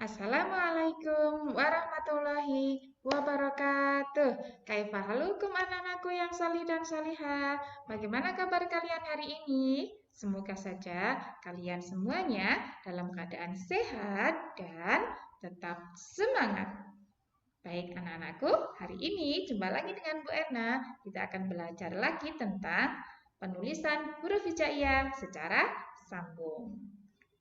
Assalamualaikum warahmatullahi wabarakatuh. Kaifa halukum anak-anakku yang salih dan salihah? Bagaimana kabar kalian hari ini? Semoga saja kalian semuanya dalam keadaan sehat dan tetap semangat. Baik anak-anakku, hari ini jumpa lagi dengan Bu Erna. Kita akan belajar lagi tentang penulisan huruf hijaiyah secara sambung.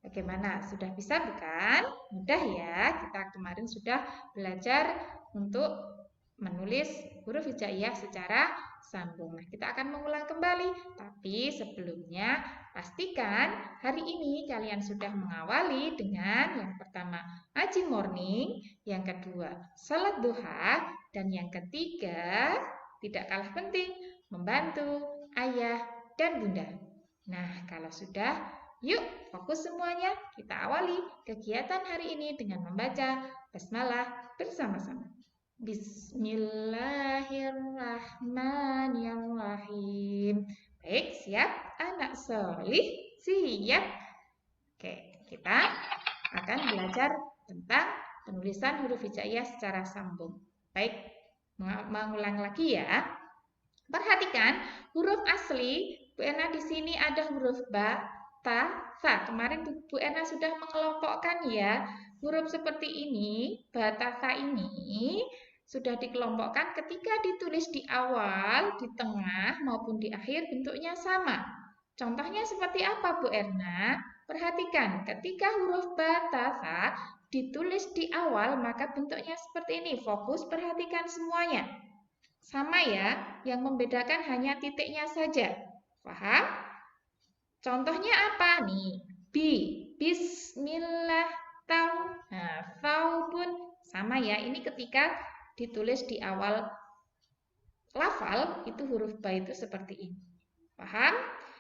Bagaimana? Sudah bisa bukan? Mudah ya. Kita kemarin sudah belajar untuk menulis huruf hijaiyah secara sambung. Nah, kita akan mengulang kembali. Tapi sebelumnya pastikan hari ini kalian sudah mengawali dengan yang pertama ngaji morning, yang kedua salat duha, dan yang ketiga tidak kalah penting membantu ayah dan bunda. Nah, kalau sudah, yuk, fokus semuanya. Kita awali kegiatan hari ini dengan membaca basmalah bersama-sama. Bismillahirrahmanirrahim. Baik, siap? Anak solih, siap? Oke, kita akan belajar tentang penulisan huruf hijaiyah secara sambung. Baik, mengulang lagi ya. Perhatikan huruf asli. Bu Ena di sini ada huruf ba, ta, sa. Kemarin Bu Ena sudah mengelompokkan ya. Huruf seperti ini, ba, ta, sa ini sudah dikelompokkan ketika ditulis di awal, di tengah, maupun di akhir bentuknya sama. Contohnya seperti apa Bu Erna? Perhatikan, ketika huruf ba, ta, sa ditulis di awal, maka bentuknya seperti ini. Fokus perhatikan semuanya. Sama ya, yang membedakan hanya titiknya saja. Paham? Contohnya apa nih? Bismillah, tau. Nah, tau pun sama ya. Ini ketika ditulis di awal lafal, itu huruf ba itu seperti ini. Paham?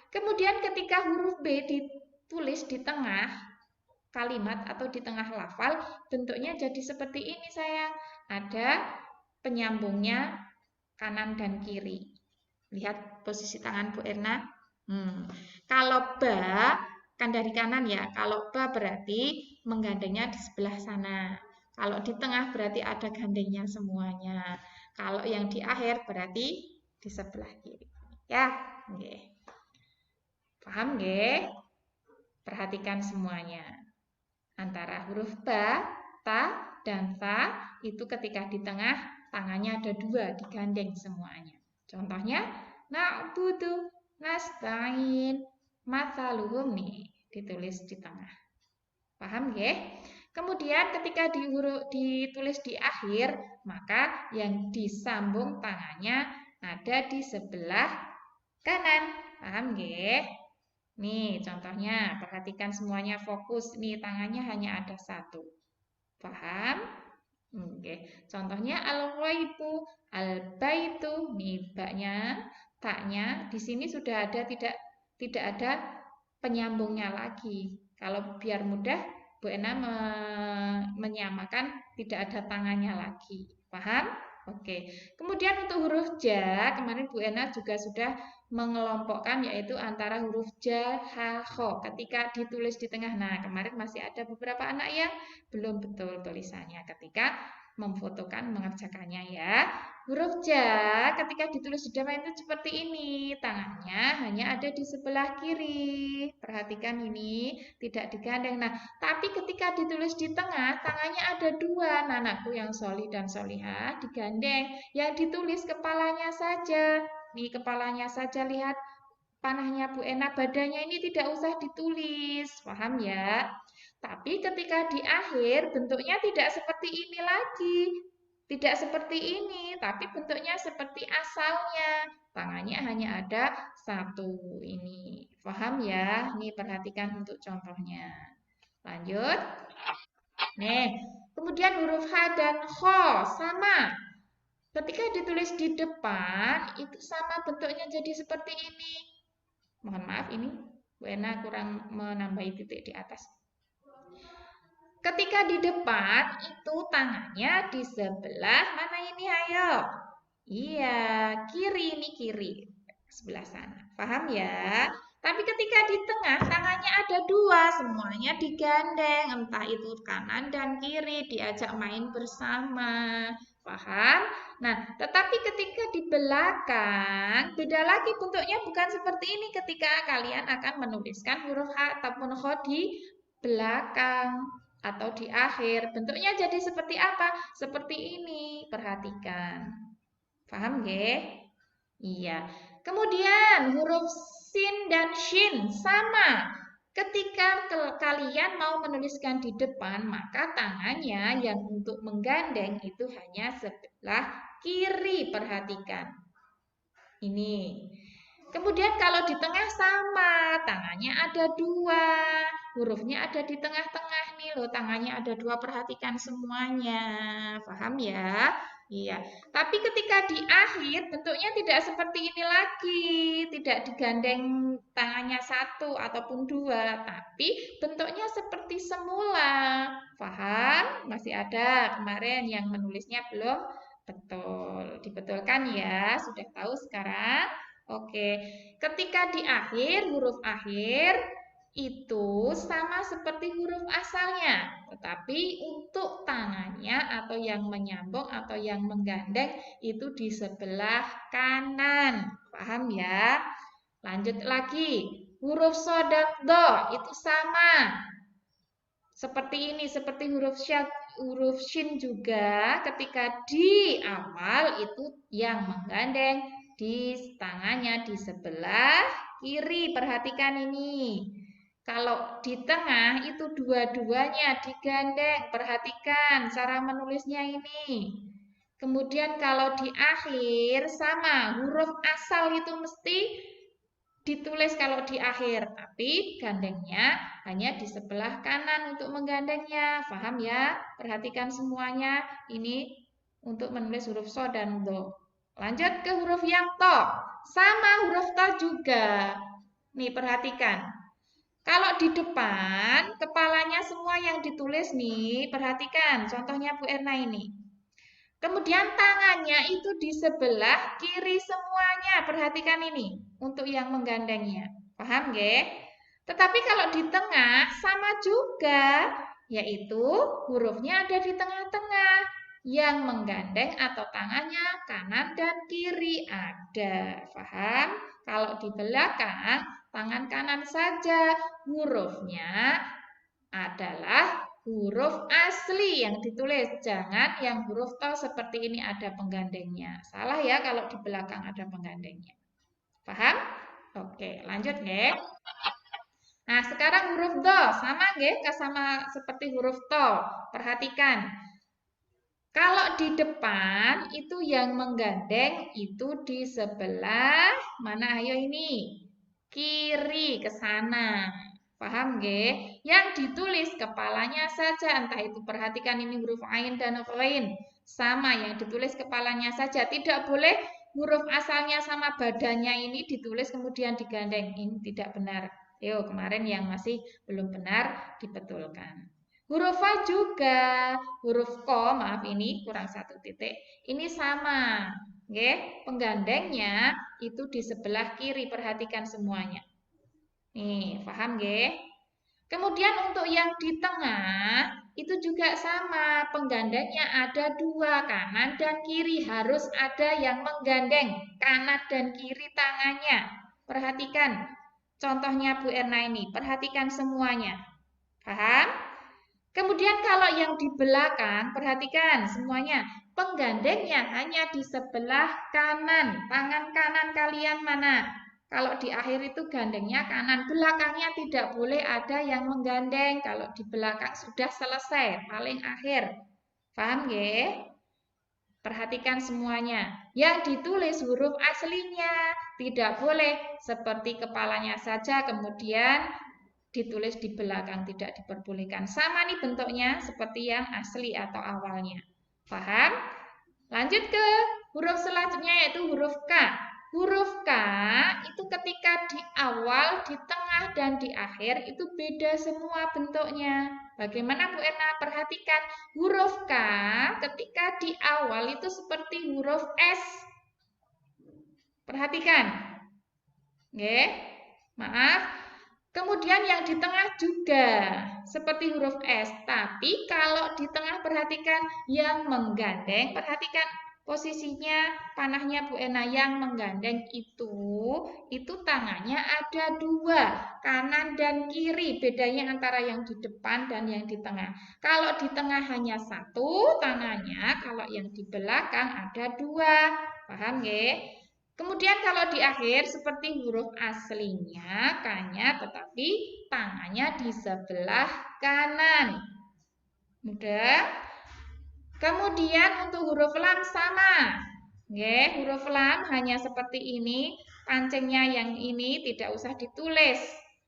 Kemudian ketika huruf B ditulis di tengah kalimat atau di tengah lafal, bentuknya jadi seperti ini sayang. Ada penyambungnya kanan dan kiri. Lihat posisi tangan Bu Erna. Kalau ba kan dari kanan ya. Kalau ba berarti menggandengnya di sebelah sana. Kalau di tengah berarti ada gandengnya semuanya. Kalau yang di akhir berarti di sebelah kiri. Ya, nggih. Paham nggih? Perhatikan semuanya. Antara huruf ba, ta, dan sa itu ketika di tengah tangannya ada dua, digandeng semuanya. Contohnya, na'budu, nasta'in, mathaluhum nih, ditulis di tengah. Paham ya? Kemudian ketika ditulis di akhir, maka yang disambung tangannya ada di sebelah kanan. Paham ya? Nih contohnya, perhatikan semuanya fokus. Nih tangannya hanya ada satu. Paham? Oke. Contohnya al-ghaibu, al-baitu. Nih baknya, taknya di sini sudah ada tidak ada penyambungnya lagi. Kalau biar mudah Bu Ena menyamakan tidak ada tangannya lagi. Paham? Oke. Kemudian untuk huruf ja, kemarin Bu Ena juga sudah mengelompokkan yaitu antara huruf ja, ha, kho. Ketika ditulis di tengah, nah kemarin masih ada beberapa anak yang belum betul tulisannya ketika memfotokan mengerjakannya ya. Huruf ja ketika ditulis di depan itu seperti ini. Tangannya hanya ada di sebelah kiri. Perhatikan ini tidak digandeng. Nah, tapi ketika ditulis di tengah, tangannya ada dua. Anakku yang solih dan solihah digandeng. Yang ditulis kepalanya saja. Nih kepalanya saja, lihat panahnya Bu Ena, badannya ini tidak usah ditulis. Paham ya? Tapi ketika di akhir bentuknya tidak seperti ini lagi. Tidak seperti ini, tapi bentuknya seperti asalnya. Tangannya hanya ada satu ini. Paham ya? Nih perhatikan untuk contohnya. Lanjut. Nih, kemudian huruf H dan Kho sama. Ketika ditulis di depan, itu sama bentuknya jadi seperti ini. Mohon maaf ini, Bu Ena kurang menambahi titik di atas. Ketika di depan, itu tangannya di sebelah mana ini, ayo? Iya, kiri ini kiri. Sebelah sana. Paham ya? Tapi ketika di tengah, tangannya ada dua, semuanya digandeng. Entah itu kanan dan kiri, diajak main bersama. Paham? Nah, tetapi ketika di belakang, beda lagi bentuknya, bukan seperti ini ketika kalian akan menuliskan huruf H ataupun Kho di belakang atau di akhir. Bentuknya jadi seperti apa? Seperti ini, perhatikan. Paham nggih? Iya. Kemudian huruf sin dan shin sama. Ketika kalian mau menuliskan di depan, maka tangannya yang untuk menggandeng itu hanya sebelah kiri. Perhatikan. Ini. Kemudian kalau di tengah sama, tangannya ada dua. Hurufnya ada di tengah-tengah nih loh, tangannya ada dua, perhatikan semuanya. Paham ya? Iya. Tapi ketika di akhir, bentuknya tidak seperti ini lagi. Tidak digandeng tangannya satu ataupun dua, tapi bentuknya seperti semula. Paham? Masih ada kemarin yang menulisnya belum betul. Dibetulkan ya, sudah tahu sekarang? Oke, ketika di akhir, huruf akhir itu sama seperti huruf asalnya, tetapi untuk tangannya atau yang menyambung atau yang menggandeng itu di sebelah kanan. Paham ya? Lanjut lagi, huruf so dan do itu sama. Seperti ini, seperti huruf shin juga ketika di awal itu yang menggandeng di tangannya di sebelah kiri. Perhatikan ini. Kalau di tengah itu dua-duanya digandeng. Perhatikan cara menulisnya ini. Kemudian kalau di akhir sama, huruf asal itu mesti ditulis kalau di akhir, tapi gandengnya hanya di sebelah kanan untuk menggandengnya. Paham ya? Perhatikan semuanya. Ini untuk menulis huruf so dan do. Lanjut ke huruf yang to. Sama huruf to juga. Nih, perhatikan. Kalau di depan, kepalanya semua yang ditulis nih, perhatikan. Contohnya Bu Erna ini. Kemudian tangannya itu di sebelah kiri semuanya. Perhatikan ini untuk yang menggandengnya. Paham nggih? Tetapi kalau di tengah sama juga, yaitu hurufnya ada di tengah-tengah. Yang menggandeng atau tangannya kanan dan kiri ada. Paham? Kalau di belakang, tangan kanan saja. Hurufnya adalah huruf asli yang ditulis. Jangan yang huruf to seperti ini ada penggandengnya. Salah ya kalau di belakang ada penggandengnya. Paham? Oke, lanjut nggih. Nah, sekarang huruf do sama nggih, sama seperti huruf to. Perhatikan. Kalau di depan itu yang menggandeng itu di sebelah mana? Ayo ini. Kiri ke sana. Paham nggih? Yang ditulis kepalanya saja, entah itu perhatikan ini huruf ain dan ghain. Sama yang ditulis kepalanya saja, tidak boleh huruf asalnya sama badannya ini ditulis kemudian digandeng. Ini tidak benar. Yo, kemarin yang masih belum benar dibetulkan. Huruf fa juga, huruf ko, maaf ini kurang satu titik. Ini sama. Nggih, penggandengnya itu di sebelah kiri, perhatikan semuanya. Nih, paham nggih? Kemudian untuk yang di tengah itu juga sama, penggandengnya ada dua, kanan dan kiri, harus ada yang menggandeng kanan dan kiri tangannya. Perhatikan contohnya Bu Erna ini, perhatikan semuanya. Paham? Kemudian kalau yang di belakang, perhatikan semuanya, penggandengnya hanya di sebelah kanan, tangan kanan kalian mana? Kalau di akhir itu gandengnya kanan, belakangnya tidak boleh ada yang menggandeng. Kalau di belakang sudah selesai, paling akhir. Paham ya? Perhatikan semuanya. Yang ditulis huruf aslinya, tidak boleh seperti kepalanya saja, kemudian ditulis di belakang, tidak diperbolehkan. Sama nih bentuknya seperti yang asli atau awalnya. Paham? Lanjut ke huruf selanjutnya yaitu huruf K. Huruf K itu ketika di awal, di tengah, dan di akhir itu beda semua bentuknya. Bagaimana Bu Erna? Perhatikan huruf K ketika di awal itu seperti huruf S. Perhatikan. Nggih. Maaf. Kemudian yang di tengah juga seperti huruf S. Tapi kalau di tengah perhatikan yang menggandeng, perhatikan posisinya panahnya Bu Ena yang menggandeng itu tangannya ada dua, kanan dan kiri. Bedanya antara yang di depan dan yang di tengah. Kalau di tengah hanya satu tangannya, kalau yang di belakang ada dua. Paham ya? Kemudian kalau di akhir seperti huruf aslinya, K-nya, tetapi tangannya di sebelah kanan. Mudah? Kemudian untuk huruf lam sama. Oke, huruf lam hanya seperti ini. Pancingnya yang ini tidak usah ditulis.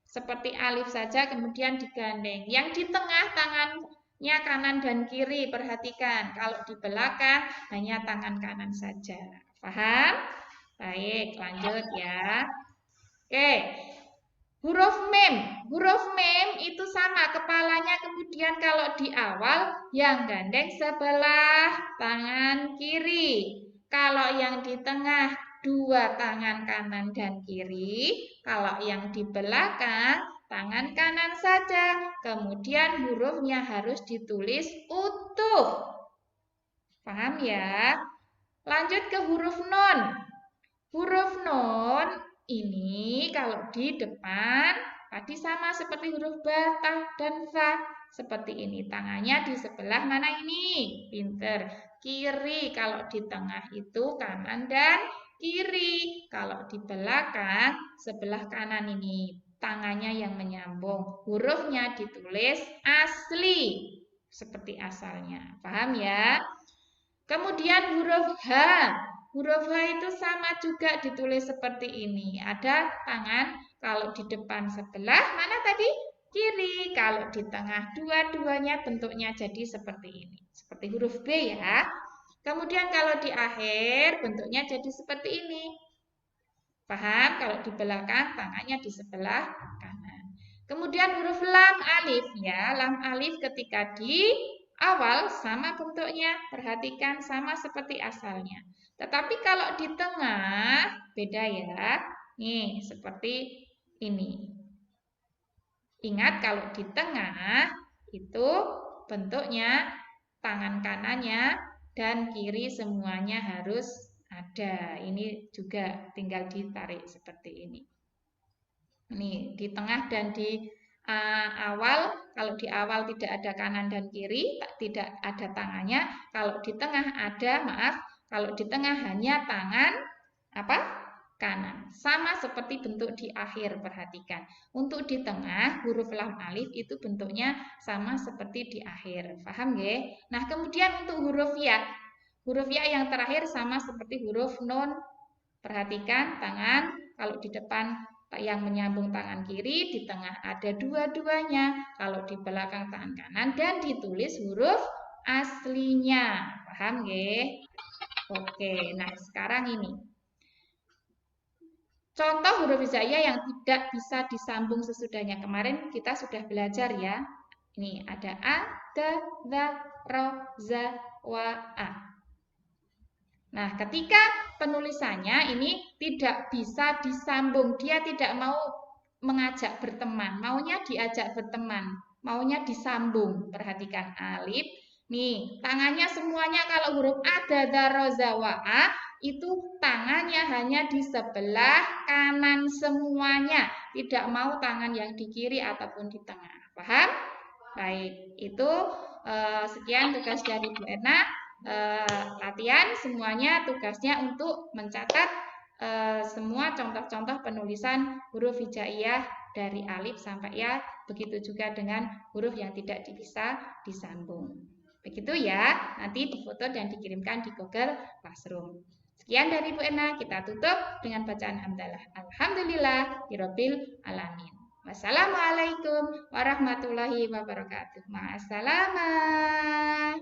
Seperti alif saja kemudian digandeng. Yang di tengah tangannya kanan dan kiri. Perhatikan, kalau di belakang hanya tangan kanan saja. Paham? Baik, lanjut ya. Oke, huruf mem. Huruf mem itu sama, kepalanya kemudian kalau di awal yang gandeng sebelah tangan kiri. Kalau yang di tengah dua tangan kanan dan kiri. Kalau yang di belakang tangan kanan saja. Kemudian hurufnya harus ditulis utuh. Paham ya? Lanjut ke huruf nun. Huruf nun ini kalau di depan tadi sama seperti huruf ba, ta, dan fa. Seperti ini. Tangannya di sebelah mana ini? Pinter. Kiri. Kalau di tengah itu kanan dan kiri. Kalau di belakang sebelah kanan ini. Tangannya yang menyambung. Hurufnya ditulis asli. Seperti asalnya. Paham ya? Kemudian huruf H. Huruf H itu sama juga ditulis seperti ini. Ada tangan kalau di depan sebelah, mana tadi? Kiri. Kalau di tengah dua-duanya bentuknya jadi seperti ini. Seperti huruf B ya. Kemudian kalau di akhir bentuknya jadi seperti ini. Paham? Kalau di belakang tangannya di sebelah kanan. Kemudian huruf lam alif ya. Lam alif ketika di awal sama bentuknya. Perhatikan sama seperti asalnya. Tetapi kalau di tengah beda ya. Nih, seperti ini. Ingat kalau di tengah itu bentuknya tangan kanannya dan kiri semuanya harus ada. Ini juga tinggal ditarik seperti ini. Nih, di tengah dan di awal, kalau di awal tidak ada kanan dan kiri, tidak ada tangannya. Kalau di tengah ada, maaf, kalau di tengah hanya tangan apa? Kanan. Sama seperti bentuk di akhir, perhatikan. Untuk di tengah, huruf lam alif itu bentuknya sama seperti di akhir. Paham ya? Nah, kemudian untuk huruf ya. Huruf ya yang terakhir sama seperti huruf nun. Perhatikan tangan, kalau di depan yang menyambung tangan kiri, di tengah ada dua-duanya. Kalau di belakang tangan kanan dan ditulis huruf aslinya. Paham ya? Oke, nah sekarang ini. Contoh huruf hijaiyah yang tidak bisa disambung sesudahnya. Kemarin kita sudah belajar ya. Ini ada A, D, Z, Ro, Z, Wa, A. Nah, ketika penulisannya ini tidak bisa disambung. Dia tidak mau mengajak berteman. Maunya diajak berteman. Maunya disambung. Perhatikan alif. Nih, tangannya semuanya kalau huruf A, D, Z, Ro, Z, Wa, A itu tangannya hanya di sebelah kanan semuanya. Tidak mau tangan yang di kiri ataupun di tengah. Paham? Baik, itu sekian tugas dari Bu Erna. Latihan semuanya tugasnya untuk mencatat semua contoh-contoh penulisan huruf hijaiyah dari alif sampai ya. Begitu juga dengan huruf yang tidak bisa disambung. Begitu ya, nanti difoto dan dikirimkan di Google Classroom. Sekian dari Bu Erna, kita tutup dengan bacaan hamdalah. Alhamdulillahirabbil alamin. Wassalamualaikum warahmatullahi wabarakatuh. Ma'assalamah.